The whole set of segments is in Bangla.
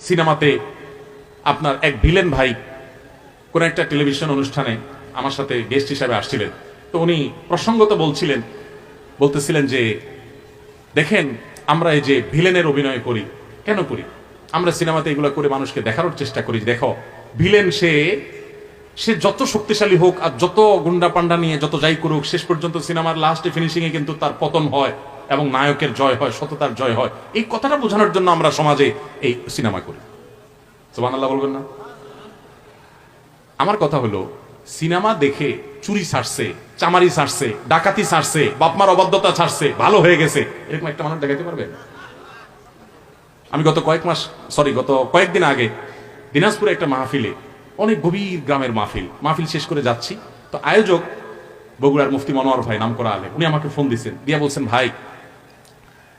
সিনেমাতে আপনার এক ভিলেন ভাই কোন একটা টেলিভিশন অনুষ্ঠানে আমার সাথে গেস্ট হিসাবে আসছিলেন। তো উনি প্রসঙ্গত বলতেছিলেন যে দেখেন, আমরা এই যে ভিলেনের অভিনয় করি, কেন করি? আমরা সিনেমাতে এগুলো করে মানুষকে দেখানোর চেষ্টা করি, দেখো ভিলেন সে যত শক্তিশালী হোক আর যত গুন্ডা পান্ডা নিয়ে যত যাই করুক, শেষ পর্যন্ত সিনেমার লাস্টে ফিনিশিং এ কিন্তু তার পতন হয় এবং নায়কের জয় হয়, সততার জয় হয়। এই কথাটা বোঝানোর জন্য আমরা সমাজে এই সিনেমা করি। সুবহানাল্লাহ বলবেন না? আমার কথা হলো, সিনেমা দেখে চুরি ছাড়ছে, চামারি ছাড়ছে, ডাকাতি ছাড়ছে, বাপমার অবাধ্যতা ছাড়ছে, ভালো হয়ে গেছে, এরকম একটা মানুষ দেখাতে পারবেন? আমি গত কয়েকদিন আগে দিনাজপুরে একটা মাহফিলে, অনেক গভীর গ্রামের মাহফিল শেষ করে যাচ্ছি, তো আয়োজক বগুড়ার মুফতি মনোয়ার ভাই, নাম করা আলেম, উনি আমাকে ফোন দিচ্ছেন, দিয়া বলছেন, ভাই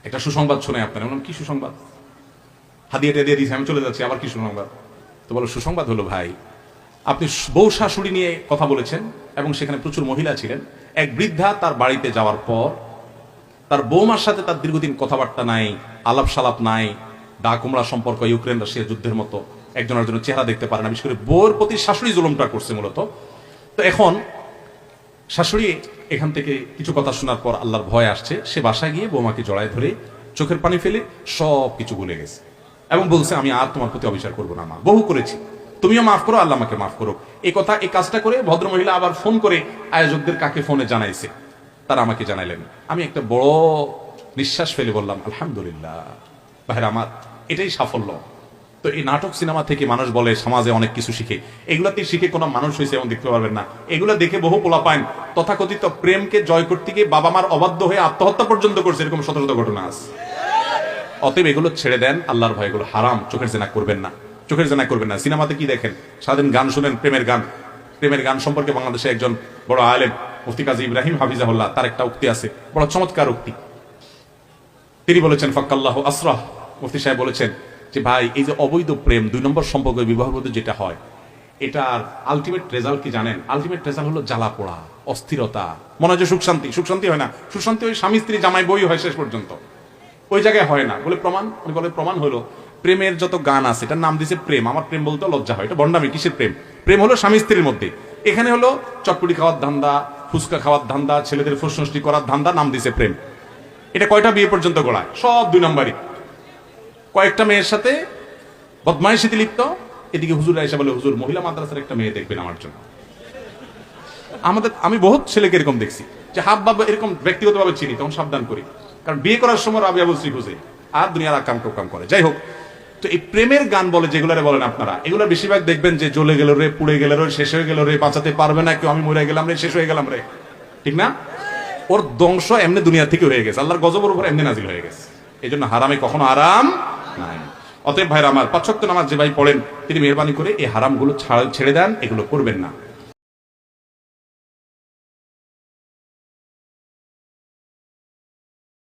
একটা সুসংবাদ শোনাই আপনার। বললাম, কি সুসংবাদ? হাদিয়াটা দিয়ে দিয়েছি, আমি চলে যাচ্ছি, আবার কি সুসংবাদ? তো বলো, সুসংবাদ হলো ভাই, আপনি বউ শাশুড়ি নিয়ে কথা বলেছেন এবং সেখানে প্রচুর মহিলা ছিলেন। এক বৃদ্ধা তার বাড়িতে যাওয়ার পর তার বৌমার সাথে তার দীর্ঘদিন কথাবার্তা নাই, আলাপ সালাপ নাই, ডা কুমড়া সম্পর্ক, ইউক্রেন রাশিয়া যুদ্ধের মতো, একজন আরেকজনের চেহারা দেখতে পারে না, বিশেষ করে বউর প্রতি শাশুড়ি জুলুমটা করছে মূলত। তো এখন শাশুড়ি এখান থেকে কিছু কথা শোনার পর আল্লাহর ভয় আসছে, সে বাসায় গিয়ে বৌমাকে জড়ায় ধরে চোখের পানি ফেলে সব কিছু ভুলে গেছে এবং বলছে, আমি আর তোমার প্রতি অবিচার করবো না, মা, বহু করেছি, তুমিও মাফ করো, আল্লাহ আমাকে মাফ করো। এই কাজটা করে ভদ্রমহিলা আবার ফোন করে আয়োজকদের কাকে ফোনে জানাইছে, তারা আমাকে জানাইলেন। আমি একটা বড় নিঃশ্বাস ফেলে বললাম, আলহামদুলিল্লাহ। ভাইরা আমার, এটাই সাফল্য। তো এই নাটক সিনেমা থেকে মানুষ বলে সমাজে অনেক কিছু শিখে, এগুলাতে শিখে কোনো মানুষ হয়েছে এমন দেখতে পারবেন না। এগুলা দেখে বহু পোলাপাইন তথাকথিত প্রেমকে জয় করতে গিয়ে বাবা মার অবাধ্য হয়ে আত্মহত্যা পর্যন্ত করছে, এরকম শত শত ঘটনা আছে। অতএব এগুলো ছেড়ে দেন, আল্লাহর ভয়, এগুলো হারাম, চোখের জেনা করবেন না, চোখের জেনা করবেন না। সিনেমাতে কি দেখেন? সারাদিন গান শুনেন, প্রেমের গান সম্পর্কে বাংলাদেশে একজন বড় আলেম মুফতি কাজী ইব্রাহিম হাফিজাহুল্লাহ, তার একটা উক্তি আছে, বড় চমৎকার উক্তি। তিনি বলেছেন, ফাক্কাল্লাহু আসরাহ, মুফতি সাহেব বলেছেন যে ভাই, এই যে অবৈধ প্রেম, 2 নম্বর সম্পর্ক, বিবাহ মধ্যে যেটা হয়, এটার আলটিমেট রেজাল্ট কি জানেন? আলটিমেট রেজাল্ট হলো জ্বালা পোড়া, অস্থিরতা, মনে হয় যে সুখ শান্তি হয় না। সুখ শান্তি ওই স্বামী স্ত্রী জামাই বই হয়, শেষ পর্যন্ত ওই জায়গায় হয় না। বলে প্রমাণ? উনি বলে, প্রমাণ হলো প্রেমের যত গান আছে, এটার নাম দিয়েছে প্রেম। আমার প্রেম বলতে লজ্জা হয়, এটা ভণ্ডামি। কিসের প্রেম? প্রেম হলো স্বামী স্ত্রীর মধ্যে। এখানে হলো চটপটি খাওয়ার ধান্দা, ফুচকা খাওয়ার ধান্দা, ছেলেদের ফুসনষ্টি করার ধান্দা, নাম দিয়েছে প্রেম। এটা কয়টা বিয়ে পর্যন্ত গড়ায়? সব 2 নম্বরই। কয়েকটা মেয়ের সাথে বদমাইশিতে লিপ্ত, এদিকে হুজুর এসে বলে, হুজুর মহিলা মাদ্রাসার একটা মেয়ে দেখবেন আমার জন্য। আমি বহুত ছেলেকে এরকম দেখছি, যে হাব বাবা এরকম ব্যক্তিগতভাবে চিনি, তখন সাবধান করি, কারণ বিয়ে করার সময় রাবিয়া বলছি খুঁজে আর দুনিয়ার আকাম কাম করে। যাই হোক, তো এই প্রেমের গান বলে যেগুলারে বলেন আপনারা, এগুলো বেশিরভাগ দেখবেন যে জ্বলে গেল রে, পুড়ে গেল রে, শেষ হয়ে গেল রে, বাঁচাতে পারবে না কেউ, আমি মরে গেলাম রে, শেষ হয়ে গেলাম রে, ঠিক না? ওর ধ্বংস এমনি দুনিয়া থেকে হয়ে গেছে, আল্লাহর গজবের উপর এমনি নাজিল হয়ে গেছে। এই জন্য হারামে কখনো আরাম নাই। অতএব ভাইরা আমার, 5 ওয়াক্ত নামাজ যে ভাই পড়েন, তিনি মেহরবানি করে এই হারামগুলো ছেড়ে দেন, এগুলো করবেন না।